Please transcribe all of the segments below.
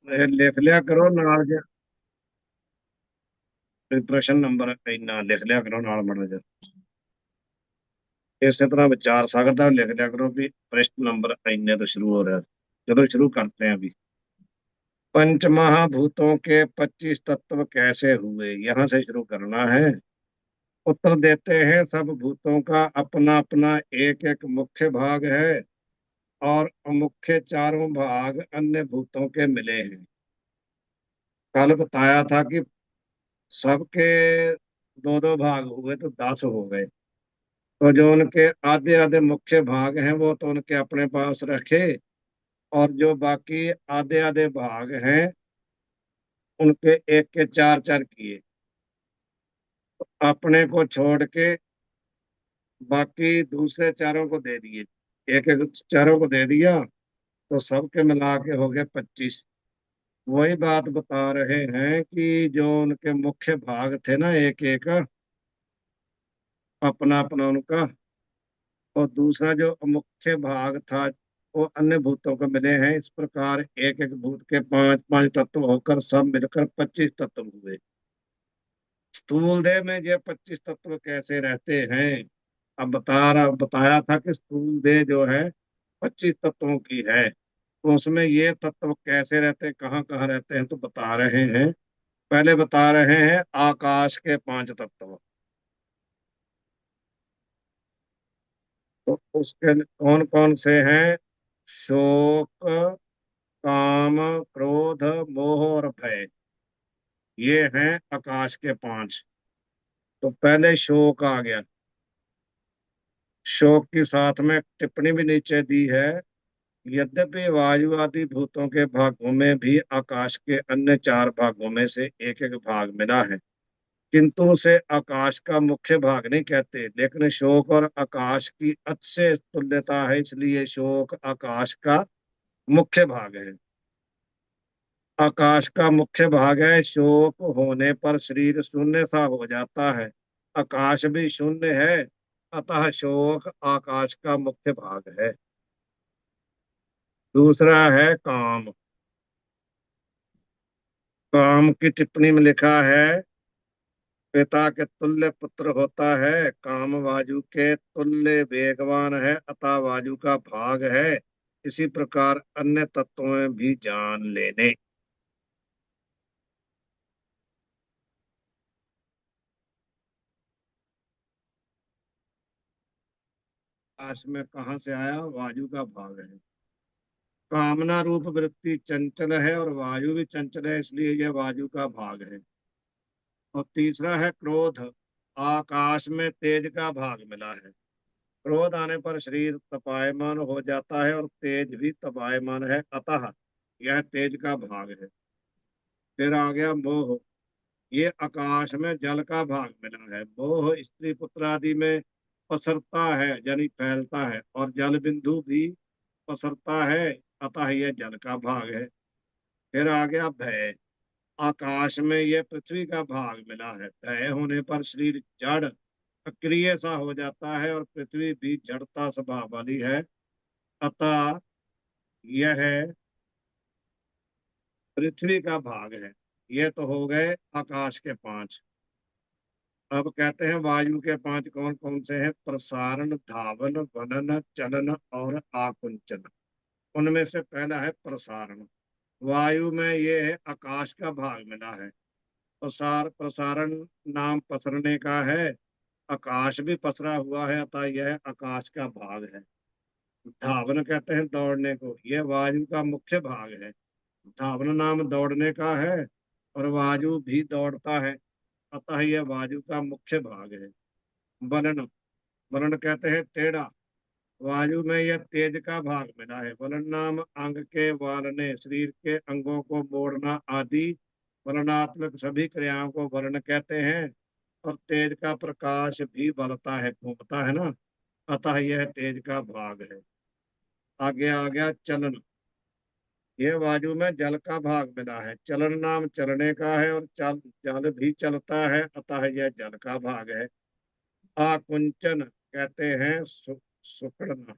लिख लिया करो नाल जे प्रश्न नंबर इन्ना लिख लिया करो नाल माड़ा जा। इसी तरह विचार सागर का लिख लिया करो भी प्रश्न नंबर इन्ने तो शुरू हो रहा है। चलो शुरू करते हैं अभी। पंच महाभूतों के 25 तत्व कैसे हुए, यहाँ से शुरू करना है। उत्तर देते हैं, सब भूतों का अपना अपना एक एक मुख्य भाग है और मुख्य चारों भाग अन्य भूतों के मिले हैं। कल बताया था कि सबके दो दो भाग हुए तो 10 हो गए। तो जो उनके आधे आधे मुख्य भाग हैं वो तो उनके अपने पास रखे, और जो बाकी आधे आधे भाग हैं उनके एक के चार चार किए। अपने को छोड़ के बाकी दूसरे चारों को दे दिए, एक एक चारों को दे दिया, तो सबके मिला के हो गए 25। वही बात बता रहे हैं कि जो उनके मुख्य भाग थे ना, एक एक अपना अपना उनका, और दूसरा जो मुख्य भाग था वो अन्य भूतों को मिले हैं। इस प्रकार एक एक भूत के पांच पांच तत्व होकर सब मिलकर 25 तत्व हुए। स्थूल देह में ये 25 तत्व कैसे रहते हैं? अब बताया था कि स्थूल देह जो है 25 तत्वों की है, तो उसमें ये तत्व कैसे रहते हैं, कहाँ कहाँ रहते हैं, तो बता रहे हैं। पहले बता रहे हैं आकाश के 5 तत्व। तो उसके कौन कौन से हैं? शोक, काम, क्रोध, मोह और भय, ये हैं आकाश के 5। तो पहले शोक आ गया। शोक की साथ में टिप्पणी भी नीचे दी है। यद्यपि वायु आदि भूतों के भागों में भी आकाश के अन्य 4 भागों में से एक एक भाग मिला है, किंतु उसे आकाश का मुख्य भाग नहीं कहते। लेकिन शोक और आकाश की अच्छे तुल्यता है, इसलिए शोक आकाश का मुख्य भाग है। आकाश का मुख्य भाग है। शोक होने पर शरीर शून्य सा हो जाता है। आकाश भी शून्य है, अतः शोक आकाश का मुख्य भाग है। दूसरा है काम। काम की टिप्पणी में लिखा है, पिता के तुल्य पुत्र होता है, काम वायु के तुल्य वेगवान है, अतः वायु का भाग है। इसी प्रकार अन्य तत्वों में भी जान लेने। आकाश में कहाँ से आया? वायु का भाग है। कामना रूप वृत्ति चंचल है और वायु भी चंचल है, इसलिए यह वायु का भाग है। और तीसरा है क्रोध। आकाश में तेज का भाग मिला है। क्रोध आने पर शरीर तपायमान हो जाता है और तेज भी तपायमान है, अतः यह तेज का भाग है। फिर आ गया मोह। ये आकाश में जल का भाग मिला है। मोह स्त्री पुत्र आदि में पसरता है, यानी फैलता है, और जल बिंदु भी पसरता है, अतः यह जल का भाग है। फिर आ गया भय। आकाश में यह पृथ्वी का भाग मिला है। भय होने पर शरीर जड़ अक्रिय सा हो जाता है और पृथ्वी भी जड़ता स्वभाव वाली है, अतः यह पृथ्वी का भाग है। ये तो हो गए आकाश के 5। अब कहते हैं वायु के 5 कौन कौन से हैं? प्रसारण, धावन, वनन, चलन और आकुंचन। उनमें से पहला है प्रसारण। वायु में ये है आकाश का भाग मिला है। प्रसारण नाम पसरने का है। आकाश भी पसरा हुआ है, अतः यह आकाश का भाग है। धावन कहते हैं दौड़ने को, यह वायु का मुख्य भाग है। धावन नाम दौड़ने का है, और वायु भी दौड़ता है, अतः यह वायु का मुख्य भाग है। वलन। वलन कहते हैं टेढ़ा। वायु में यह तेज का भाग मिला है। वलन नाम अंग के वालने, शरीर के अंगों को मोड़ना आदि वलनात्मक सभी क्रियाओं को वलन कहते हैं। और तेज का प्रकाश भी बलता है, घूमता है ना, अतः यह तेज का भाग है। आगे आ गया चलन। यह वायु में जल का भाग मिला है। चलन नाम चलने का है, और चल जल भी चलता है, अतः यह जल का भाग है। आकुंचन कहते हैं सुकड़ना।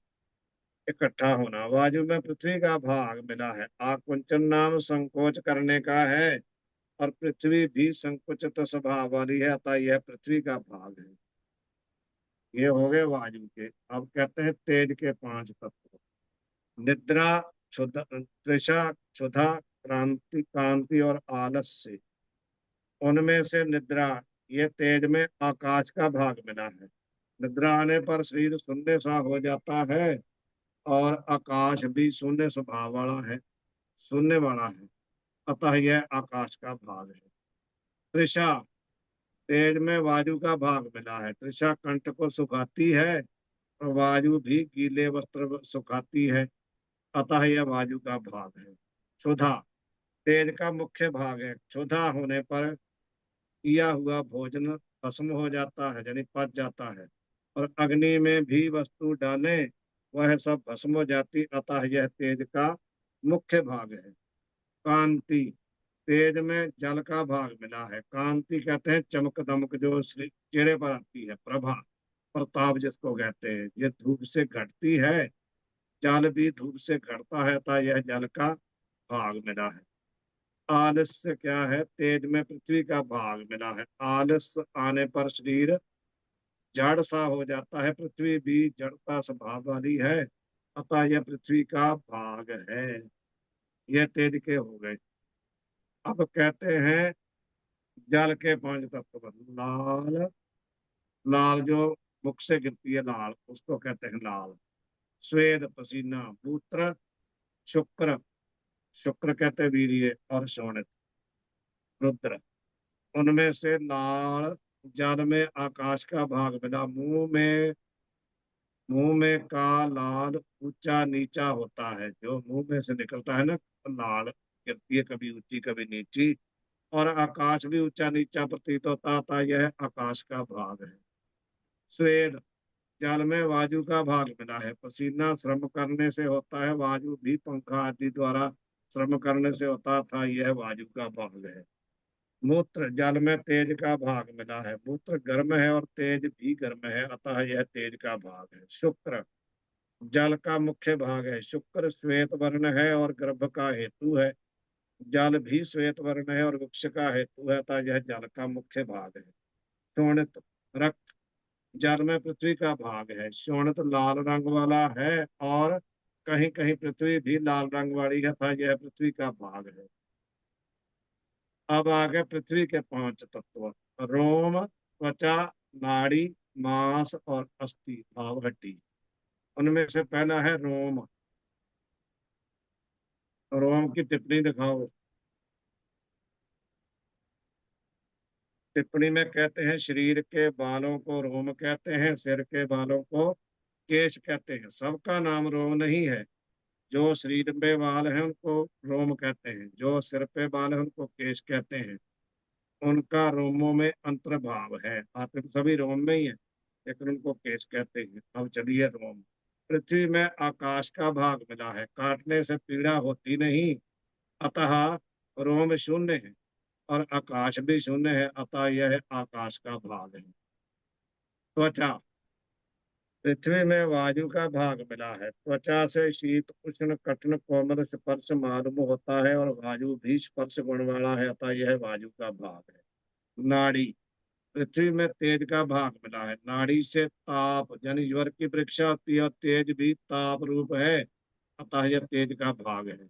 इकट्ठा होना। वायु में पृथ्वी का भाग मिला है। आकुंचन नाम संकोच करने का है, और पृथ्वी भी संकुचित स्वभाव वाली है, अतः यह पृथ्वी का भाग है। ये हो गए वायु के। अब कहते हैं तेज के पांच तत्व। निद्रा, क्षुधा, तृषा, क्षुधा, क्रांति, कांति और आलस्य। उनमें से निद्रा, ये तेज में आकाश का भाग मिला है। निद्रा आने पर शरीर शून्य सा हो जाता है, और आकाश भी शून्य स्वभाव वाला है, शून्य वाला है, अतः यह आकाश का भाग है। तृषा, तेज में वायु का भाग मिला है। तृषा कंठ को सुखाती है, और वायु भी गीले वस्त्र सुखाती है, अतः यह वायु का भाग है। क्षुधा, तेज का मुख्य भाग है। क्षुधा होने पर किया हुआ भोजन भस्म हो जाता है, यानी पच जाता है, और अग्नि में भी वस्तु डालें वह सब भस्म हो जाती, अतः यह तेज का मुख्य भाग है। कांति, तेज में जल का भाग मिला है। कांति कहते हैं चमक दमक जो चेहरे पर आती है, प्रभा, प्रताप जिसको कहते हैं, ये धूप से घटती है। जल भी धूप से घटता है, अतः यह जल का भाग मिला है। आलस्य क्या है? तेज में पृथ्वी का भाग मिला है। आलस्य आने पर शरीर जड़ सा हो जाता है। पृथ्वी भी जड़ता स्वभाव वाली है, अतः यह पृथ्वी का भाग है। यह तेज के हो गए। अब कहते हैं जल के पांच तत्व। लाल, लाल जो मुख से गिरती है लाल, उसको कहते हैं लाल। स्वेद पसीना। मूत्र, शुक्र, शुक्र कहते हैं वीर्य, और शोणित, रुद्र। उनमें से लाल जल में आकाश का भाग मिला। मुंह में का लाल ऊंचा नीचा होता है, जो मुंह में से निकलता है ना, लाल गिरती है, कभी ऊंची कभी नीची, और आकाश भी ऊंचा नीचा प्रतीत होता था, यह आकाश का भाग है। स्वेद, जल में वायु का भाग मिला है। पसीना श्रम करने से होता है, वायु भी पंखा आदि द्वारा श्रम करने से होता था, यह वायु का भाग है। मूत्र, जल में तेज का भाग मिला है। मूत्र गर्म है और तेज भी गर्म है, अतः यह तेज का भाग है। शुक्र, जल का मुख्य भाग है। शुक्र श्वेत वर्ण है और गर्भ का हेतु है। जल भी श्वेत वर्ण है और वृक्ष का हेतु है, अतः यह जल का मुख्य भाग है। शोणित, रक्त, जल में पृथ्वी का भाग है। शोणित लाल रंग वाला है, और कहीं कहीं पृथ्वी भी लाल रंग वाली है, था यह पृथ्वी का भाग है। अब आगे पृथ्वी के पांच तत्व। रोम, त्वचा, नाड़ी, मांस और अस्थि भाव हड्डी। उनमें से पहला है रोम। रोम की टिप्पणी दिखाओ। टिप्पणी में कहते हैं शरीर के बालों को रोम कहते हैं, सिर के बालों को केश कहते हैं। सबका नाम रोम नहीं है। जो शरीर पे बाल हैं उनको रोम कहते हैं, जो सिर पे बाल है उनको केश कहते हैं। उनका रोमों में अंतर्भाव है, आते तो सभी रोम में ही है, लेकिन उनको केश कहते हैं। अब चलिए रोम। पृथ्वी में आकाश का भाग मिला है। काटने से पीड़ा होती नहीं, अतः रोम शून्य है, और आकाश भी शून्य है, अतः यह आकाश का भाग है। त्वचा, पृथ्वी में वायु का भाग मिला है। त्वचा से शीत उष्ण कठिन कोमल स्पर्श मालूम होता है, और वायु भी स्पर्श गुण वाला है, अतः यह वायु का भाग है। नाड़ी, पृथ्वी में तेज का भाग मिला है। नाड़ी से ताप यानी ज्वर की परीक्षा होती है, और तेज भी ताप रूप है, अतः यह तेज का भाग है।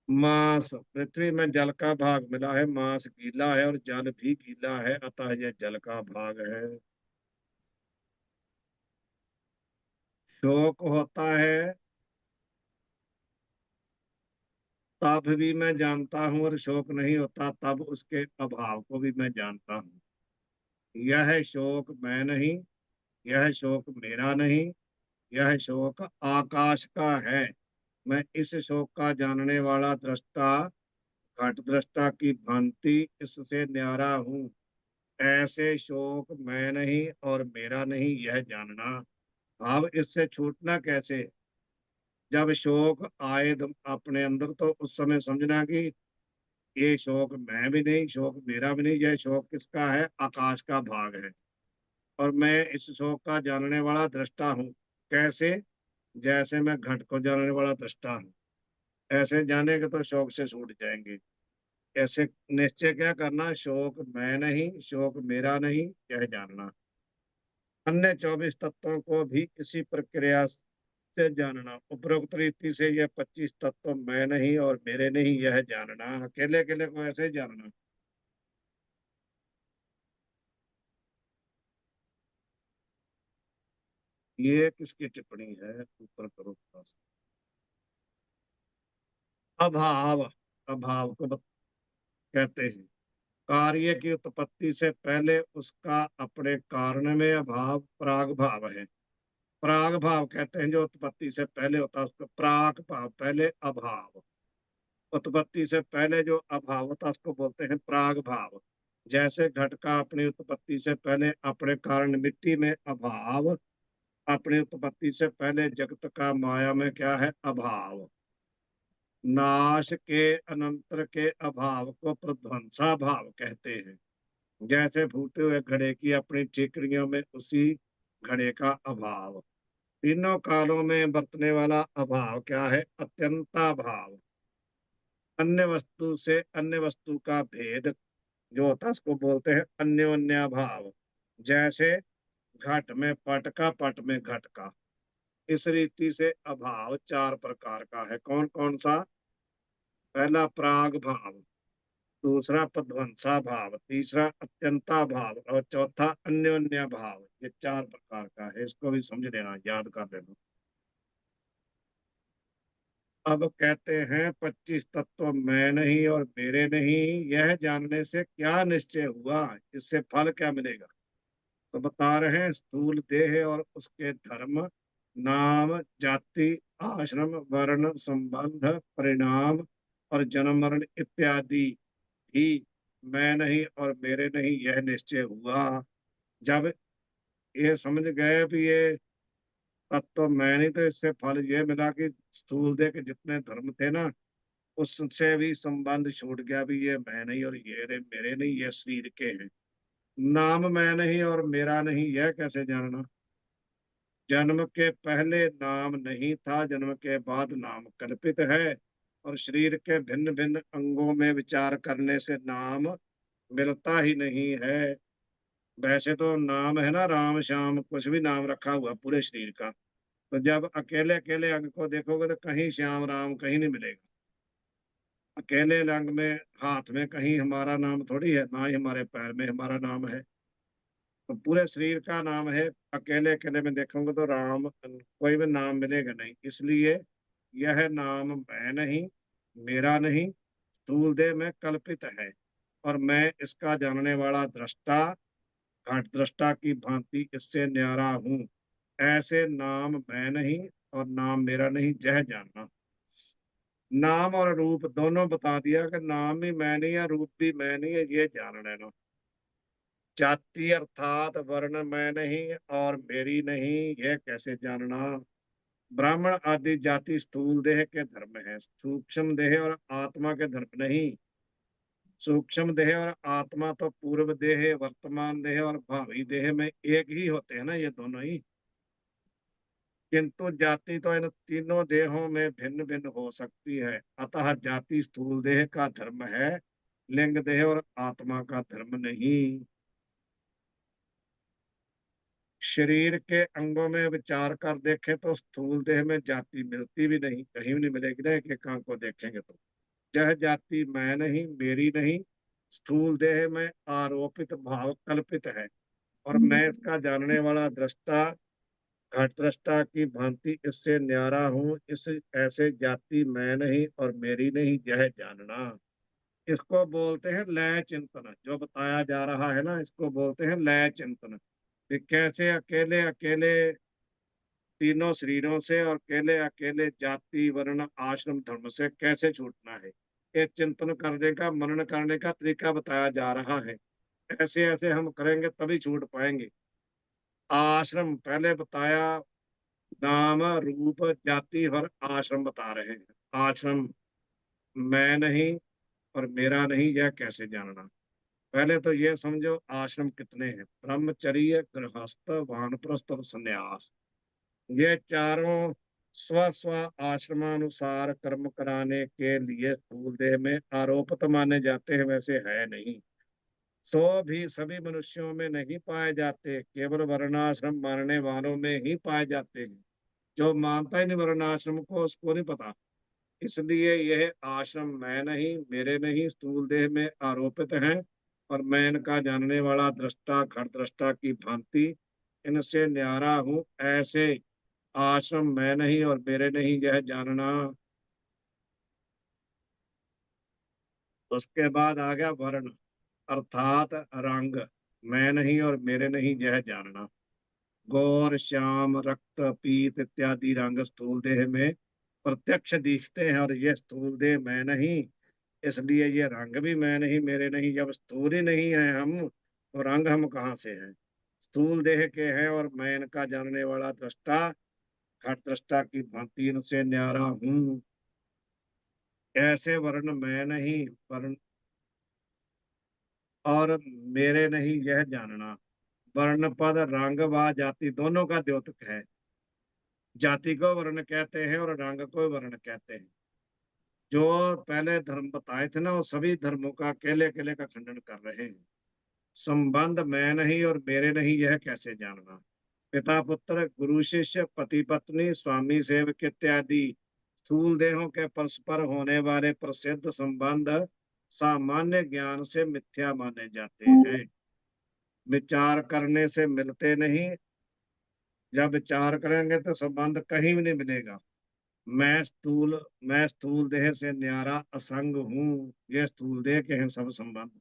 मांस, पृथ्वी में जल का भाग मिला है। मांस गीला है और जल भी गीला है, अतः यह जल का भाग है। शोक होता है, तब भी मैं जानता हूँ, और शोक नहीं होता तब उसके अभाव को भी मैं जानता हूँ। यह शोक मैं नहीं, यह शोक मेरा नहीं, यह शोक आकाश का है। मैं इस शोक का जानने वाला दृष्टा, घट दृष्टा की भांति इससे न्यारा हूँ। ऐसे शोक मैं नहीं और मेरा नहीं, यह जानना। अब इससे छूटना कैसे? जब शोक आए अपने अंदर, तो उस समय समझना कि ये शोक मैं भी नहीं, शोक मेरा भी नहीं, यह शोक किसका है? आकाश का भाग है, और मैं इस शोक का जानने वाला दृष्टा हूँ। कैसे? जैसे मैं घट को जानने वाला दृष्टा हूँ, ऐसे जानेंगे तो शोक से छूट जाएंगे। ऐसे निश्चय क्या करना, शोक मैं नहीं, शोक मेरा नहीं, यह जानना। अन्य 24 तत्वों को भी इसी प्रक्रिया से जानना। उपरोक्त रीति से यह 25 तत्व मैं नहीं और मेरे नहीं, यह जानना। अकेले अकेले को ऐसे ही जानना। ये किसकी टिप्पणी है, ऊपर करो थोड़ा सा। अभाव, अभाव को कहते हैं कार्य की उत्पत्ति से पहले उसका अपने कारण में अभाव प्राग भाव है। प्राग भाव कहते हैं जो उत्पत्ति से पहले होता है उसको प्राग भाव, पहले अभाव। उत्पत्ति से पहले जो अभाव होता है उसको बोलते हैं प्राग भाव। जैसे घट का अपनी उत्पत्ति से पहले अपने कारण मिट्टी में अभाव, अपनी उत्पत्ति से पहले जगत का माया में क्या है, अभाव। नाश के अनंतर के अभाव को प्रध्वंसा भाव कहते हैं। जैसे फूटे हुए घड़े की अपनी ठीकरियों में उसी घड़े का अभाव। तीनों कालों में बरतने वाला अभाव क्या है, अत्यंता भाव। अन्य वस्तु से अन्य वस्तु का भेद जो होता है उसको बोलते हैं अन्योन्या भाव। जैसे घट में पट का, पट में घट का। इस रीति से अभाव चार प्रकार का है। कौन कौन सा, पहला प्राग भाव, दूसरा पदवंसा भाव, तीसरा अत्यंता भाव और चौथा अन्योन्या भाव। ये चार प्रकार का है, इसको भी समझ लेना, याद कर लेना। अब कहते हैं 25 तत्व मैं नहीं और मेरे नहीं, यह जानने से क्या निश्चय हुआ, इससे फल क्या मिलेगा। तो बता रहे हैं स्थूल देह और उसके धर्म, नाम, जाति, आश्रम, वर्ण, संबंध, परिणाम और जन्म मरण इत्यादि ही मैं नहीं और मेरे नहीं, यह निश्चय हुआ। जब ये समझ गए भी ये तत्व मैं नहीं, तो इससे फल ये मिला कि स्थूल देह के जितने धर्म थे ना, उससे भी संबंध छूट गया भी ये मैं नहीं और ये मेरे नहीं, ये शरीर के हैं। नाम मैं नहीं और मेरा नहीं, यह कैसे जानना। जन्म के पहले नाम नहीं था, जन्म के बाद नाम कल्पित है। और शरीर के भिन्न भिन्न अंगों में विचार करने से नाम मिलता ही नहीं है। वैसे तो नाम है ना, राम श्याम कुछ भी नाम रखा हुआ पूरे शरीर का। तो जब अकेले अकेले अंग को देखोगे तो कहीं श्याम राम कहीं नहीं मिलेगा। अकेले अंग में, हाथ में कहीं हमारा नाम थोड़ी है, ना ही हमारे पैर में हमारा नाम है। तो पूरे शरीर का नाम है। अकेले अकेले में देखोगे तो राम कोई भी नाम मिलेगा नहीं। इसलिए यह नाम मैं नहीं, मेरा नहीं, स्थूल देह में कल्पित है। और मैं इसका जानने वाला दृष्टा, घट दृष्टा की भांति इससे न्यारा हूँ। ऐसे नाम मैं नहीं और नाम मेरा नहीं, यह जानना। नाम और रूप दोनों बता दिया कि नाम भी मैं नहीं है, रूप भी मैं नहीं है, ये जान लेना। जाति अर्थात वर्ण मैं नहीं और मेरी नहीं, यह कैसे जानना। ब्राह्मण आदि जाति स्थूल देह के धर्म है, सूक्ष्म देह और आत्मा के धर्म नहीं। सूक्ष्म देह और आत्मा तो पूर्व देह, वर्तमान देह और भावी देह में एक ही होते हैं ना, ये दोनों ही। किंतु जाति तो इन तीनों देहों में भिन्न भिन्न हो सकती है। अतः जाति स्थूल देह का धर्म है, लिंग देह और आत्मा का धर्म नहीं। शरीर के अंगों में विचार कर देखें तो स्थूल देह में जाति मिलती भी नहीं, कहीं भी नहीं मिलेगी ना, एक एक अंग को देखेंगे तो। यह जाति मैं नहीं, मेरी नहीं, स्थूल देह में आरोपित भाव कल्पित है। और मैं इसका जानने वाला दृष्टा, घट दृष्टा की भांति इससे न्यारा हूँ। इस ऐसे जाति मैं नहीं और मेरी नहीं, यह जानना। इसको बोलते हैं लय चिंतन। जो बताया जा रहा है ना, इसको बोलते हैं लय चिंतन। कि कैसे अकेले अकेले तीनों शरीरों से और अकेले अकेले जाति वर्ण आश्रम धर्म से कैसे छूटना है, ये चिंतन करने का, मनन करने का तरीका बताया जा रहा है। ऐसे ऐसे हम करेंगे तभी छूट पाएंगे। आश्रम पहले बताया, नाम रूप जाति और आश्रम बता रहे हैं। आश्रम मैं नहीं और मेरा नहीं, यह कैसे जानना। पहले तो ये समझो आश्रम कितने हैं, ब्रह्मचर्य, गृहस्थ, वानप्रस्थ और संन्यास। ये चारों स्व स्व आश्रमानुसार कर्म कराने के लिए स्थूल देह में आरोपित माने जाते हैं, वैसे है नहीं। सो भी सभी मनुष्यों में नहीं पाए जाते, केवल वर्णाश्रम मानने वालों में ही पाए जाते हैं। जो मानता ही नहीं वर्णाश्रम को, उसको नहीं पता। इसलिए यह आश्रम मैं नहीं, मेरे नहीं, स्थूल देह में आरोपित हैं, और मैं इनका जानने वाला दृष्टा, घट दृष्टा की भांति इनसे न्यारा हूं। ऐसे आश्रम मैं नहीं और मेरे नहीं, यह जानना। उसके बाद आ गया वर्ण, अर्थात रंग। मैं नहीं और मेरे नहीं, यह जानना। गौर, श्याम, रक्त, पीत इत्यादि रंग स्थूल देह में प्रत्यक्ष दिखते हैं, और ये स्थूल देह मैं नहीं, इसलिए ये रंग भी मैं नहीं, मेरे नहीं। जब स्थूल ही नहीं है हम, तो रंग हम कहाँ से हैं? स्थूल देह के हैं, और मैं इनका जानने वाला दृष्टा, घट दृष्टा की भांति इनसे न्यारा हूँ। ऐसे वर्ण मैं नहीं, वर्ण और मेरे नहीं, यह जानना। वर्ण पद रंग व जाति दोनों का द्योतक है। जाति को वर्ण कहते हैं और रंग को वर्ण कहते हैं। जो पहले धर्म बताए थे ना, वो सभी धर्मों का अकेले अकेले का खंडन कर रहे हैं। संबंध मैं नहीं और मेरे नहीं, यह कैसे जानना। पिता पुत्र, गुरु शिष्य, पति पत्नी, स्वामी सेवक इत्यादि स्थूल देहों के परस्पर होने वाले प्रसिद्ध संबंध सामान्य ज्ञान से मिथ्या माने जाते हैं। विचार करने से मिलते नहीं। जब विचार करेंगे तो संबंध कहीं भी नहीं मिलेगा। मैं स्थूल देह से न्यारा असंग हूँ। ये स्थूल देह के हैं सब संबंध।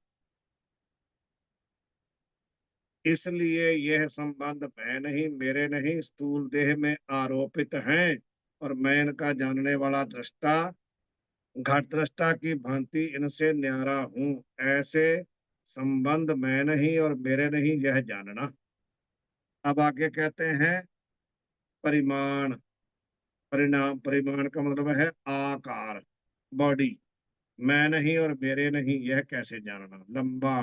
इसलिए यह संबंध मैं नहीं, मेरे नहीं, स्थूल देह में आरोपित हैं, और मैं इनका जानने वाला दृष्टा, घट दृष्टा की भांति इनसे न्यारा हूँ। ऐसे संबंध मैं नहीं और मेरे नहीं, यह जानना। अब आगे कहते हैं परिमाण। परिमाण का मतलब है आकार, बॉडी। मैं नहीं और मेरे नहीं, यह कैसे जानना। लंबा।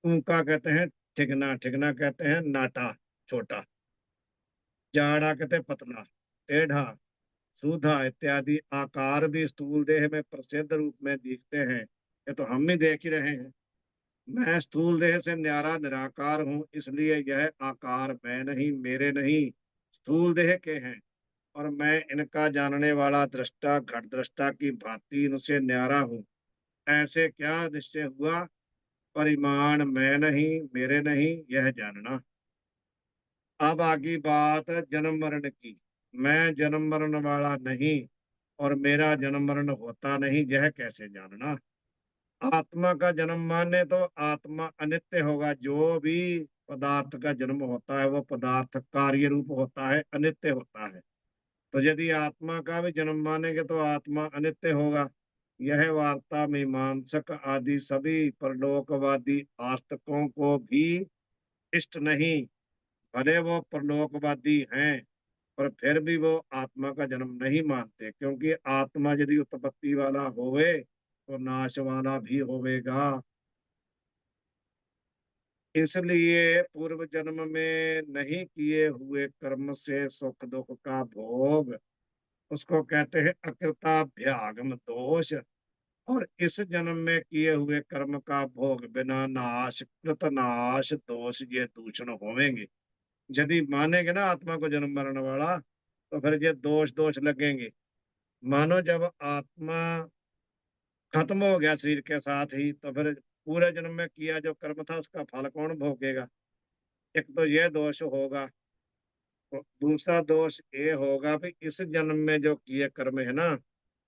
ऊंका कहते हैं ठिकना, ठिकना कहते हैं नाटा, छोटा। जाड़ा कहते हैं पतला, टेढ़ा, सूधा इत्यादि आकार भी स्थूल देह में प्रसिद्ध रूप में दिखते हैं। ये तो हम ही देख ही रहे हैं। मैं स्थूल देह से न्यारा निराकार हूँ, इसलिए यह आकार मैं नहीं, मेरे नहीं, स्थूल देह के हैं, और मैं इनका जानने वाला दृष्टा, घट दृष्टा की भांति इनसे न्यारा हूँ। ऐसे क्या निश्चय हुआ? परिमाण मैं नहीं, मेरे नहीं, यह जानना। अब आगे बात जन्म मरण की। मैं जन्म मरण वाला नहीं और मेरा जन्म मरण होता नहीं, यह कैसे जानना। आत्मा का जन्म माने तो आत्मा अनित्य होगा। जो भी पदार्थ का जन्म होता है वो पदार्थ कार्य रूप होता है, अनित्य होता है। तो यदि आत्मा का भी जन्म मानेंगे तो आत्मा अनित्य होगा। यह वार्ता मीमांसक आदि सभी परलोकवादी आस्तिकों को भी इष्ट नहीं। भले वो परलोकवादी हैं, पर फिर भी वो आत्मा का जन्म नहीं मानते, क्योंकि आत्मा यदि उत्पत्ति वाला होवे तो नाश वाला भी होवेगा। इसलिए पूर्व जन्म में नहीं किए हुए कर्म से सुख दुख का भोग, उसको कहते हैं अकृताभ्यागम दोष। और इस जन्म में किए हुए कर्म का भोग बिना नाश, कृत नाश दोष, ये दूषण होवेंगे। यदि मानेंगे ना आत्मा को जन्म मरण वाला, तो फिर ये दोष दोष लगेंगे। मानो जब आत्मा खत्म हो गया शरीर के साथ ही, तो फिर पूरे जन्म में किया जो कर्म था उसका फल कौन भोगेगा? एक तो यह दोष होगा। तो दूसरा दोष ये होगा भी इस जन्म में जो किए कर्म है ना,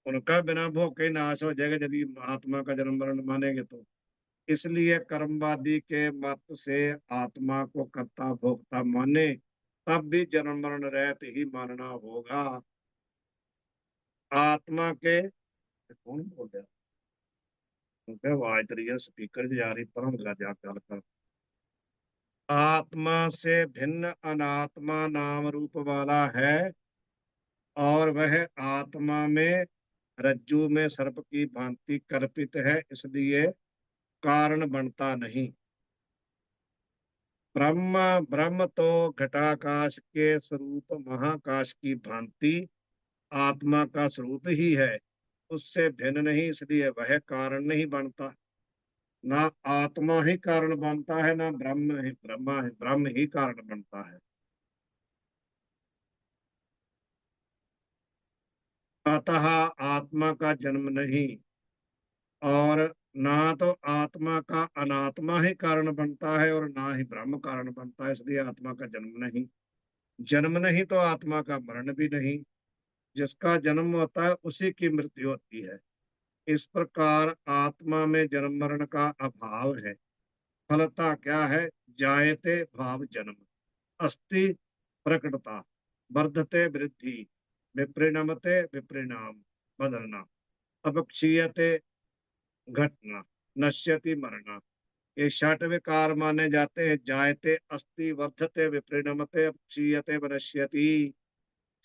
उनका बिना भोग के ही नाश हो जाएगा, यदि आत्मा का जन्म मरण मानेंगे तो। इसलिए कर्मवादी के मत से आत्मा को कर्ता भोक्ता माने, तब भी जन्म मरण रहते ही मानना होगा। आत्मा के कौन बोल रहा है? उनके आवाज तरी है, स्पीकर जा रही, परम लगा जा गल कर। आत्मा से भिन्न अनात्मा नाम रूप वाला है, और वह आत्मा में रज्जु में सर्प की भांति कल्पित है, इसलिए कारण बनता नहीं। ब्रह्म ब्रह्म तो घटाकाश के स्वरूप महाकाश की भांति आत्मा का स्वरूप ही है, उससे भिन्न नहीं, इसलिए वह कारण नहीं बनता। ना आत्मा ही कारण बनता है, ना ब्रह्म ही कारण बनता है। अतः आत्मा का जन्म नहीं, और ना तो आत्मा का अनात्मा ही कारण बनता है, और ना ही ब्रह्म कारण बनता है, इसलिए आत्मा का जन्म नहीं। जन्म नहीं तो आत्मा का मरण भी नहीं। जिसका जन्म होता है उसी की मृत्यु होती है। इस प्रकार आत्मा में जन्म मरण का अभाव है। फलता क्या है? जायते भाव जन्म, अस्ति प्रकटता, वर्धते वृद्धि, विपरिणमते विपरिणाम बदलना, अपक्षीयते घटना, नश्यति मरना। ये षट विकार माने जाते हैं। जायते, अस्ति, वर्धते, विपरिणमते, अपक्षीयते, वनश्यति।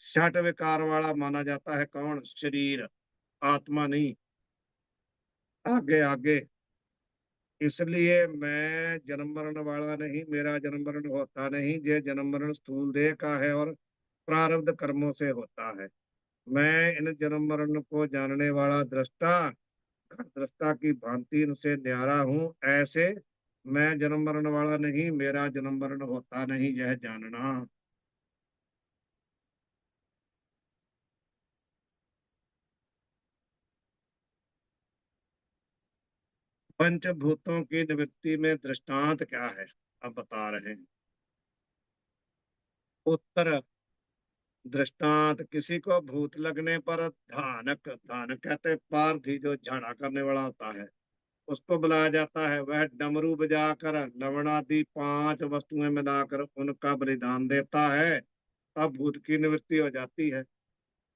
षट विकार वाला माना जाता है कौन? शरीर, आत्मा नहीं। आगे आगे, इसलिए मैं जन्म मरण वाला नहीं, मेरा जन्म मरण होता नहीं। ये जन्म मरण स्थूल देह का है और प्रारब्ध कर्मों से होता है। मैं इन जन्म मरण को जानने वाला दृष्टा, दृष्टा की भांति इनसे न्यारा हूं। ऐसे मैं जन्म मरण वाला नहीं, मेरा जन्म मरण होता नहीं, यह जानना। पंचभूतों की निवृत्ति में दृष्टांत क्या है? अब बता रहे हैं। उत्तर, दृष्टांत किसी को भूत लगने पर धानक, धानक कहते हैं पारधी, जो झाड़ा करने वाला होता है, उसको बुलाया जाता है। वह डमरू बजाकर लवण आदि 5 वस्तुएं मिलाकर उनका बलिदान देता है, तब भूत की निवृत्ति हो जाती है।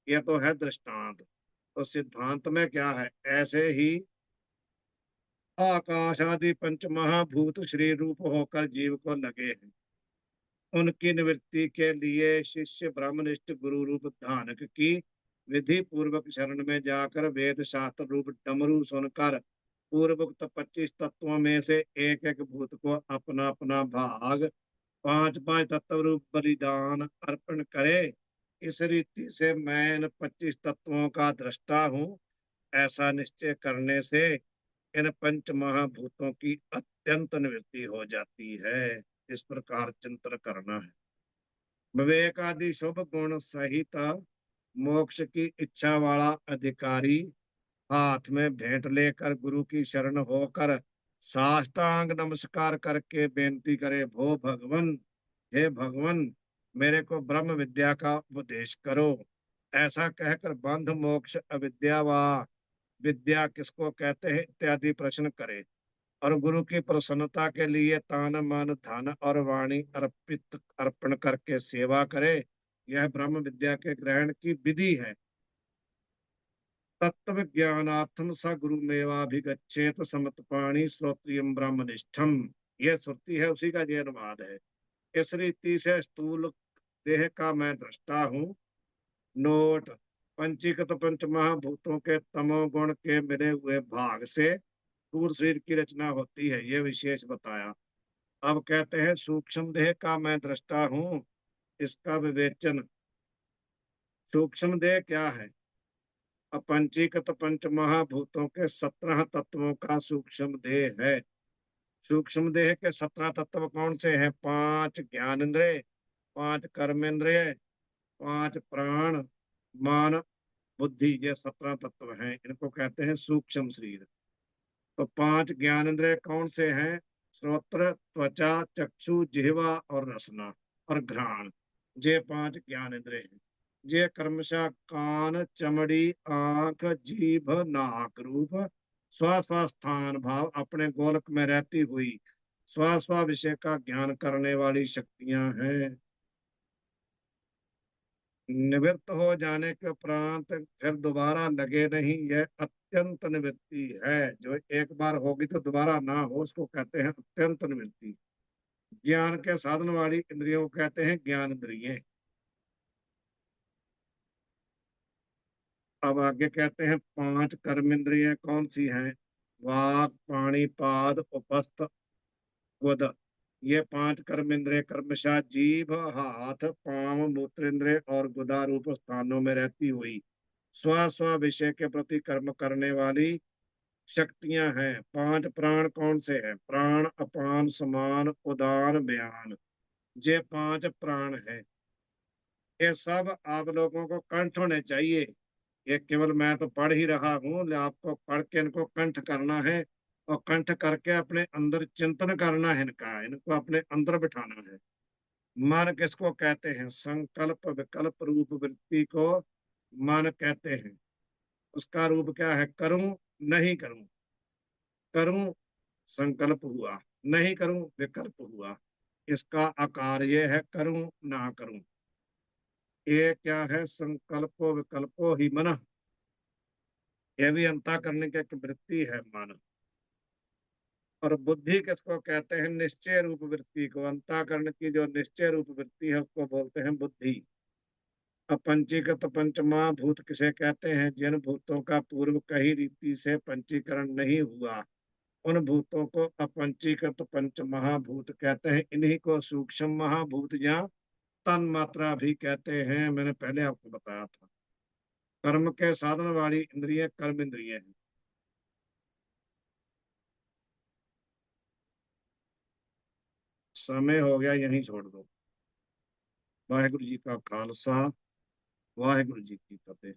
यह तो है दृष्टांत। तो सिद्धांत में क्या है? ऐसे ही आकाश आदि पंच महाभूत श्री रूप होकर जीव को लगे हैं। उनकी निवृत्ति के लिए शिष्य ब्रह्मनिष्ठ गुरु रूप धानक की विधि पूर्वक शरण में जाकर वेद शास्त्र रूप डमरू सुनकर पूर्वोक्त 25 तत्वों में से एक एक भूत को अपना अपना भाग 5 5 तत्व रूप बलिदान अर्पण करे। इस रीति से मैं इन 25 तत्वों का दृष्टा हूँ, ऐसा निश्चय करने से इन पंच महाभूतों की अत्यंत निवृत्ति हो जाती है। इस प्रकार चिंतन करना है। विवेक आदि शुभ गुण सहित मोक्ष की इच्छा वाला अधिकारी हाथ में भेंट लेकर गुरु की शरण होकर साष्टांग नमस्कार करके बेनती करे, भो भगवन, हे भगवन, मेरे को ब्रह्म विद्या का उपदेश करो। ऐसा कहकर बंध मोक्ष अविद्या व विद्या किसको कहते हैं इत्यादि प्रश्न करे, और गुरु की प्रसन्नता के लिए तान मन धन और वाणी अर्पण करके सेवा करे। यह ब्रह्म विद्या के ग्रहण की विधि है। तत्व ज्ञानार्थम स गुरु मेवाभिगच्छेत समतपाणी श्रोत्रियम ब्रह्मनिष्ठम। यह श्रुति है, उसी का ये अनुवाद है। इस रीति से स्थूल देह का मैं दृष्टा हूँ। नोट, पंचीकृत पंच महाभूतों के तमोगुण के मिले हुए भाग से स्थूल शरीर की रचना होती है, ये विशेष बताया। अब कहते हैं सूक्ष्म देह का मैं दृष्टा हूँ, इसका विवेचन। सूक्ष्म देह क्या है? अपंचीकृत पंच महाभूतों के 17 तत्वों का सूक्ष्म देह है। सूक्ष्म देह के 17 तत्व कौन से हैं? 5 ज्ञानेंद्रिय, 5 कर्मेंद्रिय, 5 प्राण, मन, बुद्धि, ये 17 तत्व हैं। इनको कहते हैं सूक्ष्म शरीर। तो 5 ज्ञानेंद्रिय कौन से हैं? श्रोत्र, त्वचा, चक्षु, जिह्वा और रसना और घ्राण। ये 5 ज्ञानेंद्रिय हैं। ये कर्मशः कान, चमड़ी, आंख, जीभ, नाक रूप स्व स्व स्थान भाव अपने गोलक में रहती हुई स्व स्व विषय का ज्ञान करने वाली शक्तियां हैं। निवृत्त हो जाने के उपरांत फिर दोबारा लगे नहीं, यह अत्यंत निवृत्ति है। जो एक बार होगी तो दोबारा ना हो, उसको कहते हैं अत्यंत निवृत्ति। ज्ञान के साधन वाली इंद्रियों को कहते हैं ज्ञान इंद्रिय। अब आगे कहते हैं 5 कर्मेंद्रियां कौन सी हैं? वाक, पाणी, पाद, उपस्थ, गुद। ये पांच कर्म इंद्रिय क्रमशः जीभ, हाथ, पांव, मूत्र इंद्रिय और गुदा रूप स्थानों में रहती हुई स्व स्व विषय के प्रति कर्म करने वाली शक्तियां हैं। पांच प्राण कौन से हैं? प्राण, अपान, समान, उदान, व्यान। ये पांच प्राण हैं। ये सब आप लोगों को कंठ होने चाहिए। ये केवल मैं तो पढ़ ही रहा हूँ, आपको पढ़ के इनको कंठ करना है। और कंठ करके अपने अंदर चिंतन करना है, इनका इनको अपने अंदर बिठाना है। मन किसको कहते हैं? संकल्प विकल्प रूप वृत्ति को मन कहते हैं। उसका रूप क्या है? करूं, नहीं करूं। करूं, संकल्प हुआ। नहीं करूं, विकल्प हुआ। इसका आकार ये है, करूं ना करूं। ये क्या है? संकल्पो विकल्पो ही मन। ये भी अंता करने की एक वृत्ति है, मन। और बुद्धि किसको कहते हैं? निश्चय रूप वृत्ति को। अंतःकरण की जो निश्चय रूप वृत्ति है उसको बोलते हैं बुद्धि। अपंचीकृत पंचमा भूत किसे कहते हैं? जिन भूतों का पूर्व कही रीति से पंचीकरण नहीं हुआ, उन भूतों को अपंचीकृत पंच महाभूत कहते हैं। इन्हीं को सूक्ष्म महाभूत या तन मात्रा भी कहते हैं। मैंने पहले आपको बताया था। कर्म के साधन वाली इंद्रिय कर्म इंद्रिय है। समय हो गया, यहीं छोड़ दो। वाहेगुरु जी का खालसा, वाहेगुरु जी की फतेह।